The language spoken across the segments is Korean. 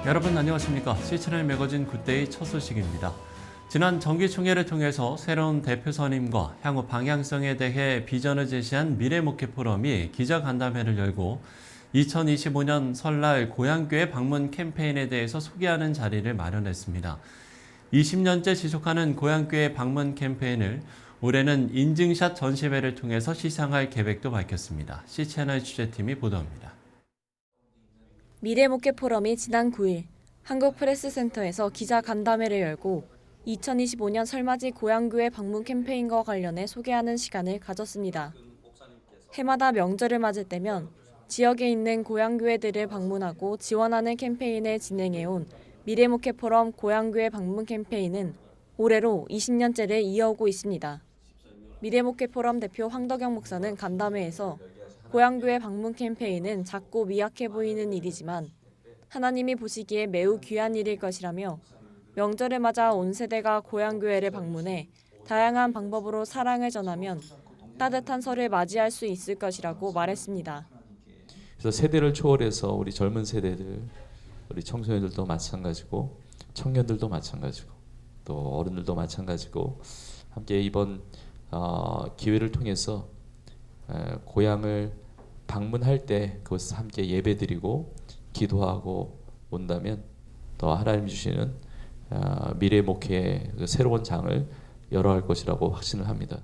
여러분 안녕하십니까? C-채널 매거진 굿데이 첫 소식입니다. 지난 정기총회를 통해서 새로운 대표 선임과 향후 방향성에 대해 비전을 제시한 미래목회 포럼이 기자간담회를 열고 2025년 설날 고향교회 방문 캠페인에 대해서 소개하는 자리를 마련했습니다. 20년째 지속하는 고향교회 방문 캠페인을 올해는 인증샷 전시회를 통해서 시상할 계획도 밝혔습니다. C-채널 취재팀이 보도합니다. 미래목회 포럼이 지난 9일 한국프레스센터에서 기자간담회를 열고 2025년 설맞이 고향교회 방문 캠페인과 관련해 소개하는 시간을 가졌습니다. 해마다 명절을 맞을 때면 지역에 있는 고향교회들을 방문하고 지원하는 캠페인을 진행해온 미래목회 포럼 고향교회 방문 캠페인은 올해로 20년째를 이어오고 있습니다. 미래목회 포럼 대표 황덕영 목사는 간담회에서 고향교회 방문 캠페인은 작고 미약해 보이는 일이지만 하나님이 보시기에 매우 귀한 일일 것이라며 명절을 맞아 온 세대가 고향교회를 방문해 다양한 방법으로 사랑을 전하면 따뜻한 설을 맞이할 수 있을 것이라고 말했습니다. 그래서 세대를 초월해서 우리 젊은 세대들, 우리 청소년들도 마찬가지고 청년들도 마찬가지고 또 어른들도 마찬가지고 함께 이번 기회를 통해서 고향을 방문할 때 그것을 함께 예배드리고 기도하고 온다면 또 하나님 주시는 미래 목회의 새로운 장을 열어갈 것이라고 확신을 합니다.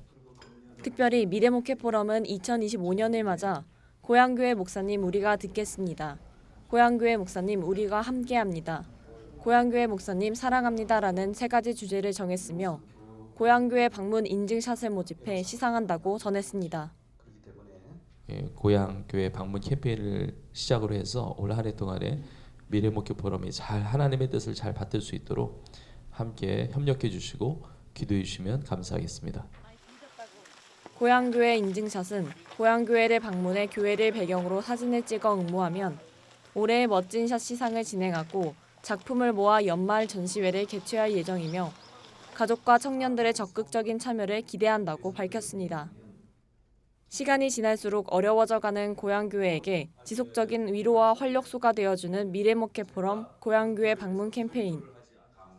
특별히 미래목회 포럼은 2025년을 맞아 고향교회 목사님 우리가 듣겠습니다. 고향교회 목사님 우리가 함께합니다. 고향교회 목사님 사랑합니다라는 세 가지 주제를 정했으며 고향교회 방문 인증샷을 모집해 시상한다고 전했습니다. 고향교회 방문 캠페인을 시작으로 해서 올 한 해 동안에 미래목회 포럼이 잘 하나님의 뜻을 잘 받들 수 있도록 함께 협력해 주시고 기도해 주시면 감사하겠습니다. 고향교회 인증샷은 고향교회를 방문해 교회를 배경으로 사진을 찍어 응모하면 올해의 멋진 샷 시상을 진행하고 작품을 모아 연말 전시회를 개최할 예정이며 가족과 청년들의 적극적인 참여를 기대한다고 밝혔습니다. 시간이 지날수록 어려워져가는 고향교회에게 지속적인 위로와 활력소가 되어주는 미래목회 포럼 고향교회 방문 캠페인.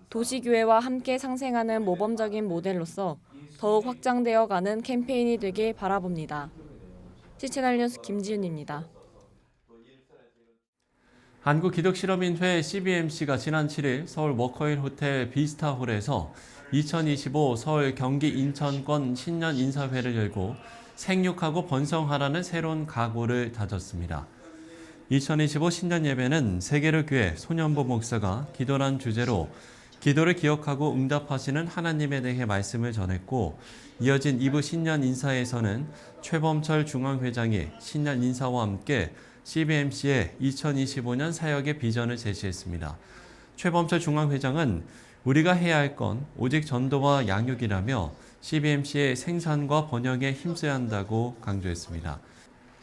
도시교회와 함께 상생하는 모범적인 모델로서 더욱 확장되어가는 캠페인이 되길 바라봅니다. C-채널 뉴스 김지윤입니다. 한국기독실험인회 CBMC가 지난 7일 서울 워커힐 호텔 비스타홀에서 2025 서울 경기 인천권 신년 인사회를 열고 생육하고 번성하라는 새로운 각오를 다졌습니다. 2025 신년 예배는 세계로 교회 손연보 목사가 기도란 주제로 기도를 기억하고 응답하시는 하나님에 대해 말씀을 전했고 이어진 2부 신년 인사에서는 최범철 중앙회장이 신년 인사와 함께 CBMC의 2025년 사역의 비전을 제시했습니다. 최범철 중앙회장은 우리가 해야 할 건 오직 전도와 양육이라며 CBMC의 생산과 번영에 힘써야 한다고 강조했습니다.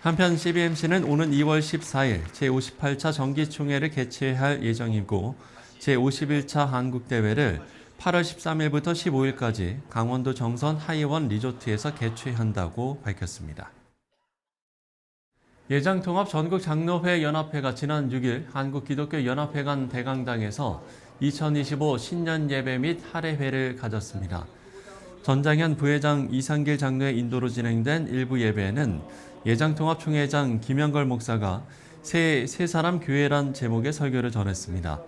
한편 CBMC는 오는 2월 14일 제58차 정기총회를 개최할 예정이고 제51차 한국대회를 8월 13일부터 15일까지 강원도 정선 하이원 리조트에서 개최한다고 밝혔습니다. 예장통합 전국장로회 연합회가 지난 6일 한국기독교연합회관 대강당에서 2025 신년 예배 및 할애회를 가졌습니다. 전장현 부회장 이상길 장로의 인도로 진행된 일부 예배에는 예장통합 총회장 김영걸 목사가 새 사람 교회란 제목의 설교를 전했습니다.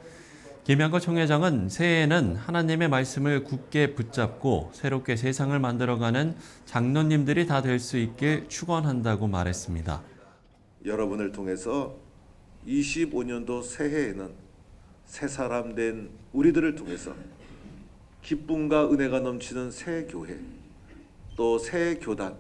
김영걸 총회장은 새해에는 하나님의 말씀을 굳게 붙잡고 새롭게 세상을 만들어가는 장로님들이 다 될 수 있길 축원한다고 말했습니다. 여러분을 통해서 25년도 새해에는 새 사람 된 우리들을 통해서 기쁨과 은혜가 넘치는 새 교회, 또 새 교단,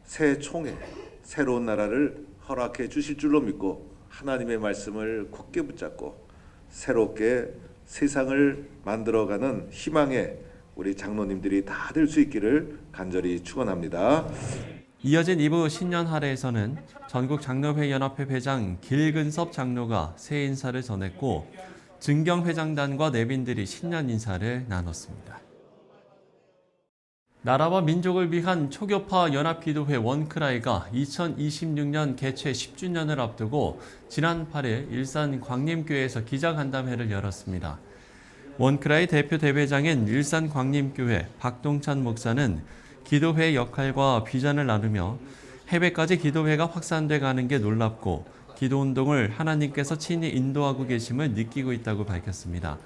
새 총회, 새로운 나라를 허락해 주실 줄로 믿고 하나님의 말씀을 굳게 붙잡고 새롭게 세상을 만들어가는 희망의 우리 장로님들이 다 될 수 있기를 간절히 축원합니다. 이어진 2부 신년 할애에서는 전국장로회 연합회 회장 길근섭 장로가 새해 인사를 전했고 증경회장단과 내빈들이 신년 인사를 나눴습니다. 나라와 민족을 위한 초교파 연합기도회 원크라이가 2026년 개최 10주년을 앞두고 지난 8일 일산 광림교회에서 기자간담회를 열었습니다. 원크라이 대표 대회장인 일산 광림교회 박동찬 목사는 기도회의 역할과 비전을 나누며 해외까지 기도회가 확산돼 가는 게 놀랍고 기도운동을 하나님께서 친히 인도하고 계심을 느끼고 있다고 밝혔습니다.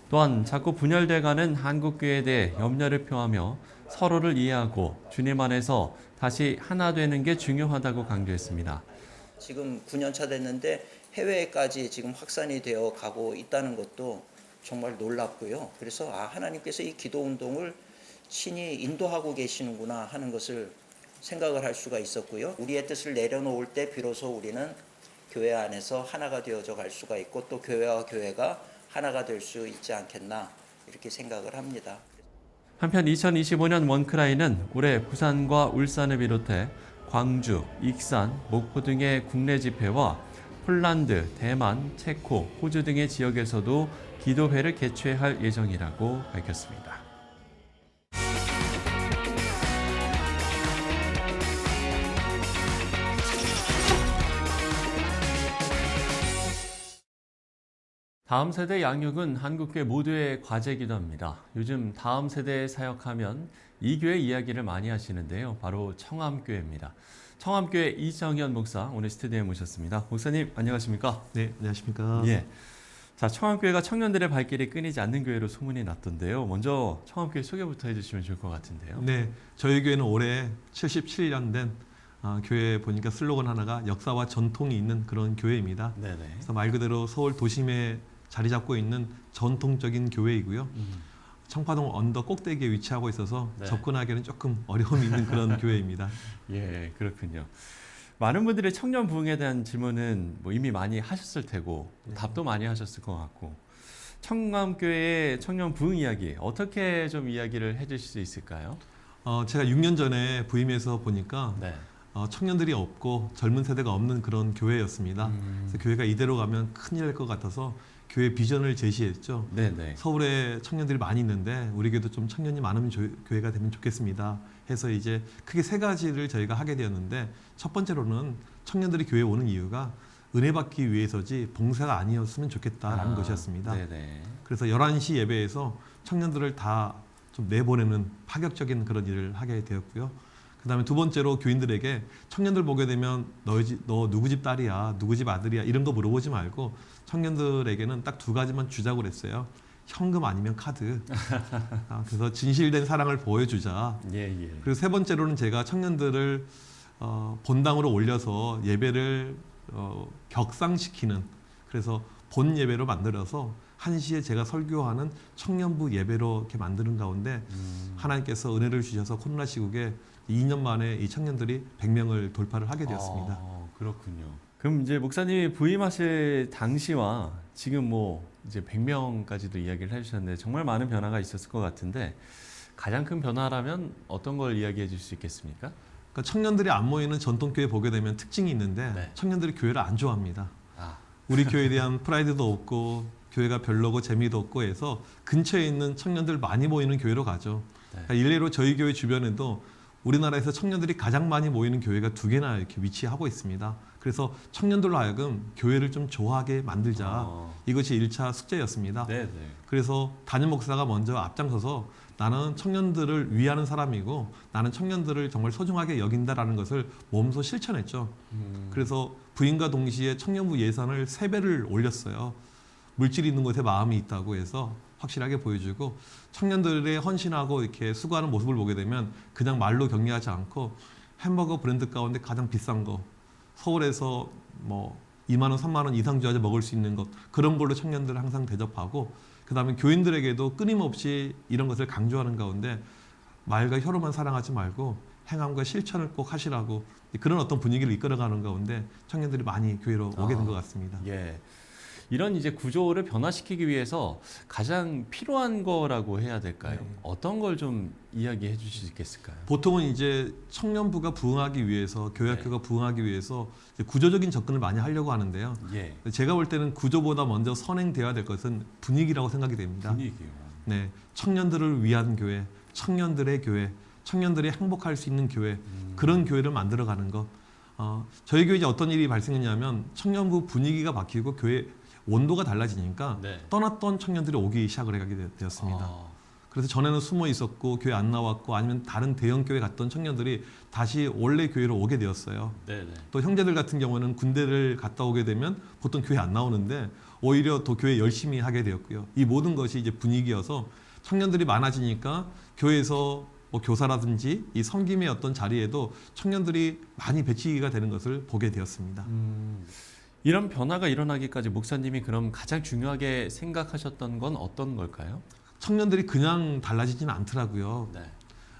또한 자꾸 분열돼가는 한국교회에 대해 염려를 표하며 서로를 이해하고 주님 안에서 다시 하나 되는 게 중요하다고 강조했습니다. 지금 9년 차 됐는데 해외까지 지금 확산이 되어 가고 있다는 것도 정말 놀랍고요. 그래서 하나님께서 이 기도 운동을 친히 인도하고 계시는구나 하는 것을 생각을 할 수가 있었고요. 우리의 뜻을 내려놓을 때 비로소 우리는 교회 안에서 하나가 되어져 갈 수가 있고 또 교회와 교회가 하나가 될 수 있지 않겠나 이렇게 생각을 합니다. 한편 2025년 원크라이는 올해 부산과 울산을 비롯해 광주, 익산, 목포 등의 국내 집회와 폴란드, 대만, 체코, 호주 등의 지역에서도 기도회를 개최할 예정이라고 밝혔습니다. 다음 세대 양육은 한국교회 모두의 과제이기도 합니다. 요즘 다음 세대에 사역하면 이 교회 이야기를 많이 하시는데요. 바로 청암교회입니다. 청암교회 이정현 목사 오늘 스튜디오에 모셨습니다. 목사님 안녕하십니까? 네, 안녕하십니까? 예. 자, 청암교회가 청년들의 발길이 끊이지 않는 교회로 소문이 났던데요. 먼저 청암교회 소개부터 해주시면 좋을 것 같은데요. 네, 저희 교회는 올해 77년 된 교회 보니까 슬로건 하나가 역사와 전통이 있는 그런 교회입니다. 네네. 그래서 말 그대로 서울 도심에 자리 잡고 있는 전통적인 교회이고요. 청파동 언덕 꼭대기에 위치하고 있어서 네. 접근하기에는 조금 어려움이 있는 그런 교회입니다. 예, 그렇군요. 많은 분들이 청년 부흥에 대한 질문은 뭐 이미 많이 하셨을 테고 답도 많이 하셨을 것 같고 청암교회의 청년 부흥 이야기 어떻게 좀 이야기를 해주실 수 있을까요? 제가 6년 전에 부임해서 보니까 네. 청년들이 없고 젊은 세대가 없는 그런 교회였습니다. 그래서 교회가 이대로 가면 큰일 날 것 같아서 교회 비전을 제시했죠. 네네. 서울에 청년들이 많이 있는데 우리 교회도 좀 청년이 많은 교회가 되면 좋겠습니다. 해서 이제 크게 세 가지를 저희가 하게 되었는데 첫 번째로는 청년들이 교회에 오는 이유가 은혜 받기 위해서지 봉사가 아니었으면 좋겠다라는 것이었습니다. 네네. 그래서 11시 예배에서 청년들을 다 좀 내보내는 파격적인 그런 일을 하게 되었고요. 그 다음에 두 번째로 교인들에게 청년들 보게 되면 너 누구 집 딸이야, 누구 집 아들이야 이런 거 물어보지 말고 청년들에게는 딱 두 가지만 주자고 그랬어요. 현금 아니면 카드. 그래서 진실된 사랑을 보여주자. 예. 그리고 세 번째로는 제가 청년들을 본당으로 올려서 예배를 격상시키는 그래서 본 예배로 만들어서 1시에 제가 설교하는 청년부 예배로 이렇게 만드는 가운데 하나님께서 은혜를 주셔서 코로나 시국에 2년 만에 이 청년들이 100명을 돌파를 하게 되었습니다. 그렇군요. 그럼 이제 목사님이 부임하실 당시와 지금 뭐 이제 100명까지도 이야기를 해주셨는데 정말 많은 변화가 있었을 것 같은데 가장 큰 변화라면 어떤 걸 이야기해 줄 수 있겠습니까? 그러니까 청년들이 안 모이는 전통교회 보게 되면 특징이 있는데 네. 청년들이 교회를 안 좋아합니다. 아, 우리 교회에 대한 프라이드도 없고 교회가 별로고 재미도 없고 해서 근처에 있는 청년들 많이 모이는 교회로 가죠. 네. 그러니까 일례로 저희 교회 주변에도 우리나라에서 청년들이 가장 많이 모이는 교회가 2개나 이렇게 위치하고 있습니다. 그래서 청년들로 하여금 교회를 좀 좋아하게 만들자. 이것이 1차 숙제였습니다. 네네. 그래서 담임 목사가 먼저 앞장서서 나는 청년들을 위하는 사람이고 나는 청년들을 정말 소중하게 여긴다라는 것을 몸소 실천했죠. 그래서 부임과 동시에 청년부 예산을 3배를 올렸어요. 물질이 있는 곳에 마음이 있다고 해서 확실하게 보여주고 청년들의 헌신하고 이렇게 수고하는 모습을 보게 되면 그냥 말로 격려하지 않고 햄버거 브랜드 가운데 가장 비싼 거 서울에서 뭐 2만 원, 3만 원 이상 줘야지 먹을 수 있는 것 그런 걸로 청년들을 항상 대접하고 그 다음에 교인들에게도 끊임없이 이런 것을 강조하는 가운데 말과 혀로만 사랑하지 말고 행함과 실천을 꼭 하시라고 그런 어떤 분위기를 이끌어가는 가운데 청년들이 많이 교회로 오게 된 것 같습니다. 예. 이런 이제 구조를 변화시키기 위해서 가장 필요한 거라고 해야 될까요? 네. 어떤 걸 좀 이야기해 주실 수 있겠을까요? 보통은 이제 청년부가 부흥하기 위해서 교회학교가 부흥하기 위해서 이제 구조적인 접근을 많이 하려고 하는데요. 예. 제가 볼 때는 구조보다 먼저 선행되어야 될 것은 분위기라고 생각이 됩니다. 분위기요. 네, 청년들을 위한 교회, 청년들의 교회, 청년들이 행복할 수 있는 교회, 그런 교회를 만들어가는 것. 저희 교회 이제 어떤 일이 발생했냐면 청년부 분위기가 바뀌고 교회 온도가 달라지니까 네. 떠났던 청년들이 오기 시작을 하게 되었습니다. 그래서 전에는 숨어 있었고 교회 안 나왔고 아니면 다른 대형 교회 갔던 청년들이 다시 원래 교회로 오게 되었어요. 네네. 또 형제들 같은 경우는 군대를 갔다 오게 되면 보통 교회 안 나오는데 오히려 더 교회 열심히 하게 되었고요. 이 모든 것이 이제 분위기여서 청년들이 많아지니까 교회에서 뭐 교사라든지 이 섬김의 어떤 자리에도 청년들이 많이 배치가 되는 것을 보게 되었습니다. 이런 변화가 일어나기까지 목사님이 그럼 가장 중요하게 생각하셨던 건 어떤 걸까요? 청년들이 그냥 달라지지는 않더라고요. 네.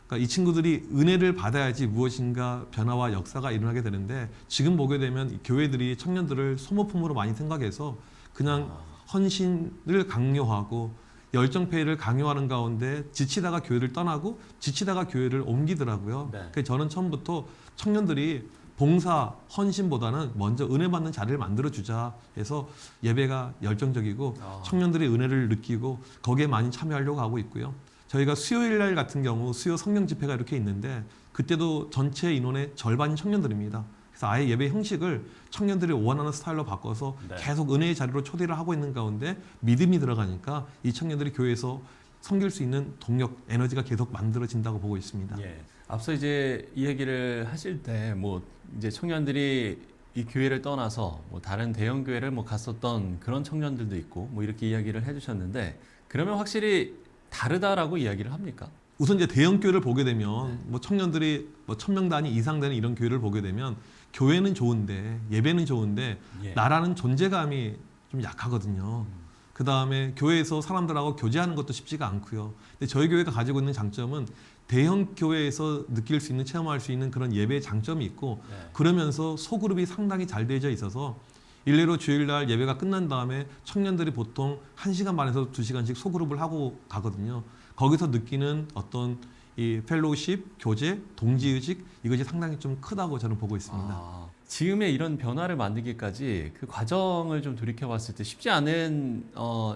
그러니까 이 친구들이 은혜를 받아야지 무엇인가 변화와 역사가 일어나게 되는데 지금 보게 되면 이 교회들이 청년들을 소모품으로 많이 생각해서 그냥 헌신을 강요하고 열정페이를 강요하는 가운데 지치다가 교회를 떠나고 지치다가 교회를 옮기더라고요. 네. 그래서 저는 처음부터 청년들이 봉사, 헌신보다는 먼저 은혜 받는 자리를 만들어주자 해서 예배가 열정적이고 청년들이 은혜를 느끼고 거기에 많이 참여하려고 하고 있고요. 저희가 수요일 날 같은 경우 수요 성령 집회가 이렇게 있는데 그때도 전체 인원의 절반이 청년들입니다. 그래서 아예 예배 형식을 청년들이 원하는 스타일로 바꿔서 네. 계속 은혜의 자리로 초대를 하고 있는 가운데 믿음이 들어가니까 이 청년들이 교회에서 섬길 수 있는 동력, 에너지가 계속 만들어진다고 보고 있습니다. 예. 앞서 이제 이 얘기를 하실 때 뭐 이제 청년들이 이 교회를 떠나서 뭐 다른 대형 교회를 뭐 갔었던 그런 청년들도 있고 뭐 이렇게 이야기를 해주셨는데 그러면 확실히 다르다라고 이야기를 합니까? 우선 이제 대형 교회를 보게 되면 뭐 청년들이 뭐 1000명 단위 이상 되는 이런 교회를 보게 되면 교회는 좋은데 예배는 좋은데 예. 나라는 존재감이 좀 약하거든요. 그 다음에 교회에서 사람들하고 교제하는 것도 쉽지가 않고요. 근데 저희 교회가 가지고 있는 장점은 대형 교회에서 느낄 수 있는 체험할 수 있는 그런 예배의 장점이 있고 네. 그러면서 소그룹이 상당히 잘 되어져 있어서 일례로 주일날 예배가 끝난 다음에 청년들이 보통 1시간 반에서 2시간씩 소그룹을 하고 가거든요. 거기서 느끼는 어떤 이 펠로우십, 교제, 동지의식 이것이 상당히 좀 크다고 저는 보고 있습니다. 지금의 이런 변화를 만들기까지 그 과정을 좀 돌이켜봤을 때 쉽지 않은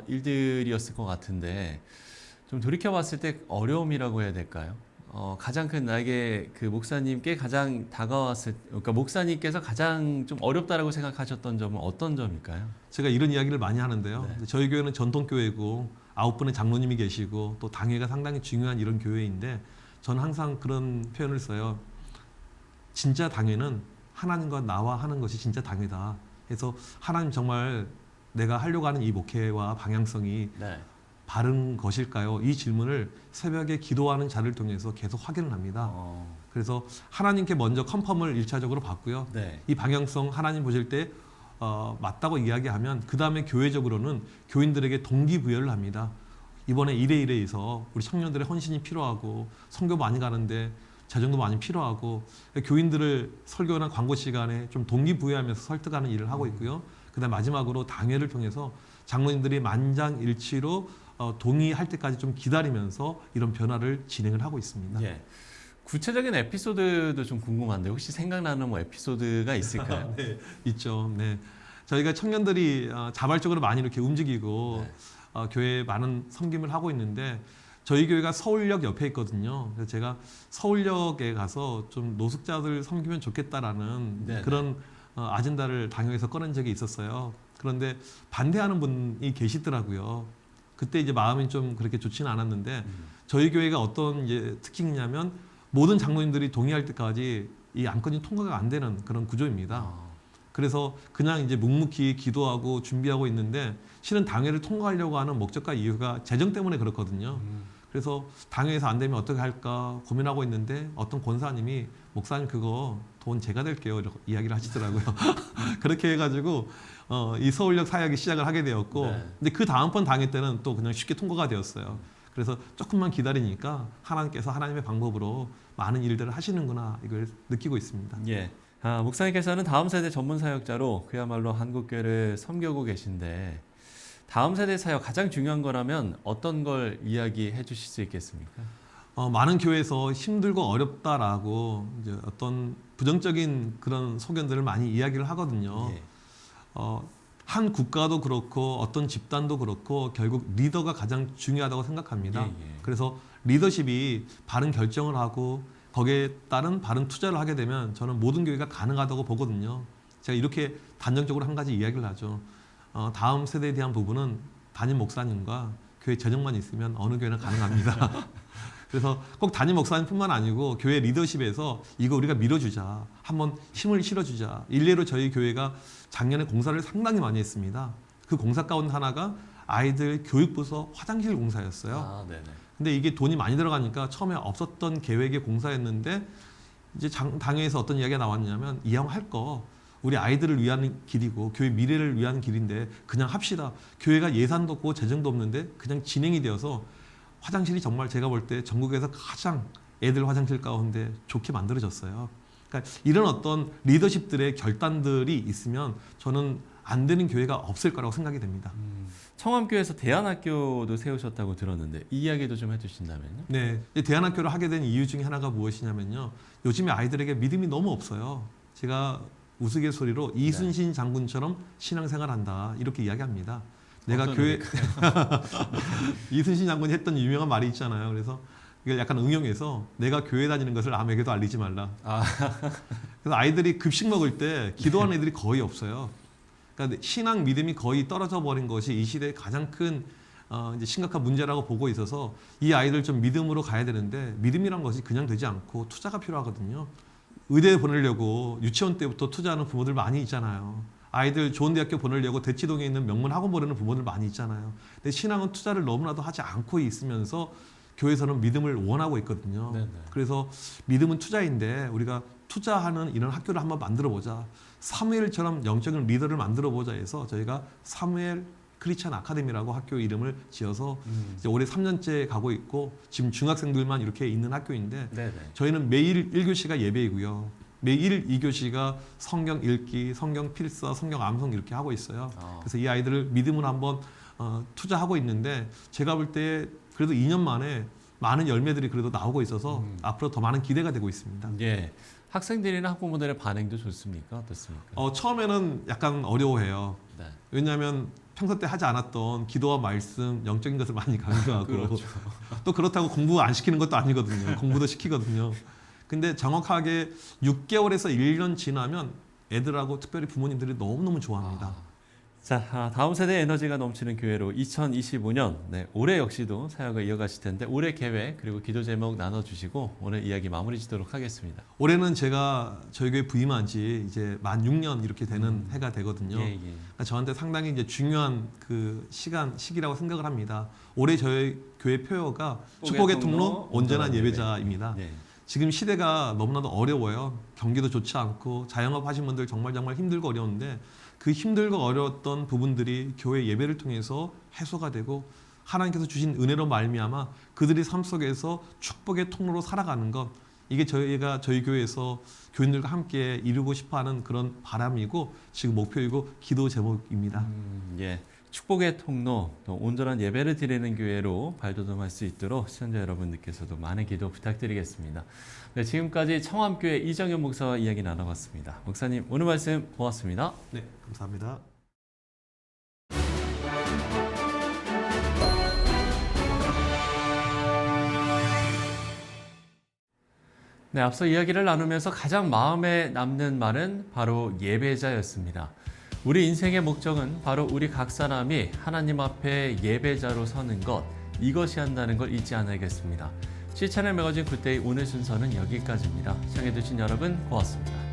일들이었을 것 같은데 좀 돌이켜봤을 때 어려움이라고 해야 될까요? 가장 큰 나에게 그 목사님께 가장 다가왔을, 그러니까 목사님께서 가장 좀 어렵다라고 생각하셨던 점은 어떤 점일까요? 제가 이런 이야기를 많이 하는데요. 네. 저희 교회는 전통교회고 9분의 장로님이 계시고 또 당회가 상당히 중요한 이런 교회인데 저는 항상 그런 표현을 써요. 진짜 당회는 하나님과 나와 하는 것이 진짜 당회다. 그래서 하나님 정말 내가 하려고 하는 이 목회와 방향성이 네. 바른 것일까요? 이 질문을 새벽에 기도하는 자를 통해서 계속 확인을 합니다. 그래서 하나님께 먼저 컨펌을 1차적으로 받고요. 네. 이 방향성 하나님 보실 때 맞다고 이야기하면 그 다음에 교회적으로는 교인들에게 동기부여를 합니다. 이번에 이래이래해서 우리 청년들의 헌신이 필요하고 선교 많이 가는데 재정도 많이 필요하고 교인들을 설교나 광고 시간에 좀 동기부여하면서 설득하는 일을 하고 있고요. 그다음 마지막으로 당회를 통해서 장로님들이 만장일치로 동의할 때까지 좀 기다리면서 이런 변화를 진행을 하고 있습니다. 예. 구체적인 에피소드도 좀 궁금한데 혹시 생각나는 뭐 에피소드가 있을까요? 네, 있죠. 네. 저희가 청년들이 자발적으로 많이 이렇게 움직이고 네. 교회에 많은 섬김을 하고 있는데 저희 교회가 서울역 옆에 있거든요. 그래서 제가 서울역에 가서 좀 노숙자들 섬기면 좋겠다라는 네네. 그런 아젠다를 당회에서 꺼낸 적이 있었어요. 그런데 반대하는 분이 계시더라고요. 그때 이제 마음이 좀 그렇게 좋지는 않았는데 저희 교회가 어떤 이제 특징이냐면 모든 장로님들이 동의할 때까지 이 안건이 통과가 안 되는 그런 구조입니다. 그래서 그냥 이제 묵묵히 기도하고 준비하고 있는데 실은 당회를 통과하려고 하는 목적과 이유가 재정 때문에 그렇거든요. 그래서 당회에서 안 되면 어떻게 할까 고민하고 있는데 어떤 권사님이 목사님 그거 돈 제가 낼게요 이렇게 이야기를 하시더라고요. 그렇게 해가지고 이 서울역 사역이 시작을 하게 되었고 네. 근데 그 다음번 당회 때는 또 그냥 쉽게 통과가 되었어요. 그래서 조금만 기다리니까 하나님께서 하나님의 방법으로 많은 일들을 하시는구나 이걸 느끼고 있습니다. 예. 목사님께서는 다음 세대 전문 사역자로 그야말로 한국교회를 섬기고 계신데 다음 세대 사역 가장 중요한 거라면 어떤 걸 이야기해 주실 수 있겠습니까? 많은 교회에서 힘들고 어렵다라고 이제 어떤 부정적인 그런 소견들을 많이 이야기를 하거든요. 예. 한 국가도 그렇고 어떤 집단도 그렇고 결국 리더가 가장 중요하다고 생각합니다. 예, 예. 그래서 리더십이 바른 결정을 하고 거기에 따른 바른 투자를 하게 되면 저는 모든 교회가 가능하다고 보거든요. 제가 이렇게 단정적으로 한 가지 이야기를 하죠. 다음 세대에 대한 부분은 담임 목사님과 교회 재정만 있으면 어느 교회나 가능합니다. 그래서 꼭 담임 목사님뿐만 아니고 교회 리더십에서 이거 우리가 밀어주자, 한번 힘을 실어주자. 일례로 저희 교회가 작년에 공사를 상당히 많이 했습니다. 그 공사 가운데 하나가 아이들 교육부서 화장실 공사였어요. 아, 네네. 근데 이게 돈이 많이 들어가니까 처음에 없었던 계획의 공사였는데 이제 당회에서 어떤 이야기가 나왔냐면 이왕할 거 우리 아이들을 위한 길이고 교회 미래를 위한 길인데 그냥 합시다. 교회가 예산도 없고 재정도 없는데 그냥 진행이 되어서 화장실이 정말 제가 볼 때 전국에서 가장 애들 화장실 가운데 좋게 만들어졌어요. 그러니까 이런 어떤 리더십들의 결단들이 있으면 저는 안 되는 교회가 없을 거라고 생각이 됩니다. 청암교에서 대안학교도 세우셨다고 들었는데 이 이야기도 좀 해주신다면요? 네, 대안학교를 하게 된 이유 중에 하나가 무엇이냐면요. 요즘에 아이들에게 믿음이 너무 없어요. 제가 우스갯소리로 이순신 장군처럼 신앙생활한다 이렇게 이야기합니다. 내가 교회 이순신 장군이 했던 유명한 말이 있잖아요. 그래서 이걸 약간 응용해서 내가 교회 다니는 것을 남에게도 알리지 말라. 그래서 아이들이 급식 먹을 때 기도하는 애들이 거의 없어요. 그러니까 신앙 믿음이 거의 떨어져 버린 것이 이 시대의 가장 큰 이제 심각한 문제라고 보고 있어서 이 아이들 좀 믿음으로 가야 되는데 믿음이란 것이 그냥 되지 않고 투자가 필요하거든요. 의대에 보내려고 유치원 때부터 투자하는 부모들 많이 있잖아요. 아이들 좋은 대학교 보내려고 대치동에 있는 명문 학원 보내는 부모들 많이 있잖아요. 근데 신앙은 투자를 너무나도 하지 않고 있으면서 교회에서는 믿음을 원하고 있거든요. 네네. 그래서 믿음은 투자인데 우리가 투자하는 이런 학교를 한번 만들어보자. 사무엘처럼 영적인 리더를 만들어보자 해서 저희가 사무엘 크리스찬 아카데미라고 학교 이름을 지어서 이제 올해 3년째 가고 있고 지금 중학생들만 이렇게 있는 학교인데 네네. 저희는 매일 1교시가 예배이고요. 매일 2교시가 성경 읽기, 성경 필사, 성경 암송 이렇게 하고 있어요. 그래서 이 아이들을 믿음을 한번 투자하고 있는데 제가 볼 때 그래도 2년 만에 많은 열매들이 그래도 나오고 있어서 앞으로 더 많은 기대가 되고 있습니다. 예. 학생들이나 학부모들의 반응도 좋습니까? 어떻습니까? 처음에는 약간 어려워해요. 네. 왜냐하면 평소 때 하지 않았던 기도와 말씀, 영적인 것을 많이 강조하고 그렇죠. 또 그렇다고 공부 안 시키는 것도 아니거든요. 공부도 시키거든요. 근데 정확하게 6개월에서 1년 지나면 애들하고 특별히 부모님들이 너무너무 좋아합니다. 자, 다음 세대 에너지가 넘치는 교회로 2025년 올해 역시도 사역을 이어가실 텐데 올해 계획 그리고 기도 제목 나눠주시고 오늘 이야기 마무리 짓도록 하겠습니다. 올해는 제가 저희 교회 부임한 지 이제 만 6년 이렇게 되는 해가 되거든요. 예, 예. 그러니까 저한테 상당히 이제 중요한 그 시기라고 생각을 합니다. 올해 저희 교회 표어가 축복의 통로 온전한 예배자입니다. 네. 지금 시대가 너무나도 어려워요. 경기도 좋지 않고 자영업 하신 분들 정말 힘들고 어려운데 그 힘들고 어려웠던 부분들이 교회 예배를 통해서 해소가 되고 하나님께서 주신 은혜로 말미암아 그들이 삶 속에서 축복의 통로로 살아가는 것 이게 저희가 저희 교회에서 교인들과 함께 이루고 싶어하는 그런 바람이고 지금 목표이고 기도 제목입니다. 예. 축복의 통로, 또 온전한 예배를 드리는 교회로 발돋움할 수 있도록 시청자 여러분들께서도 많은 기도 부탁드리겠습니다. 네, 지금까지 청암교회 이정현 목사와 이야기 나눠봤습니다. 목사님 오늘 말씀 고맙습니다. 네, 감사합니다. 네, 앞서 이야기를 나누면서 가장 마음에 남는 말은 바로 예배자였습니다. 우리 인생의 목적은 바로 우리 각 사람이 하나님 앞에 예배자로 서는 것, 이것이 한다는 걸 잊지 않아야겠습니다. 시차를 매거진 굿데이 오늘 순서는 여기까지입니다. 시청해주신 여러분 고맙습니다.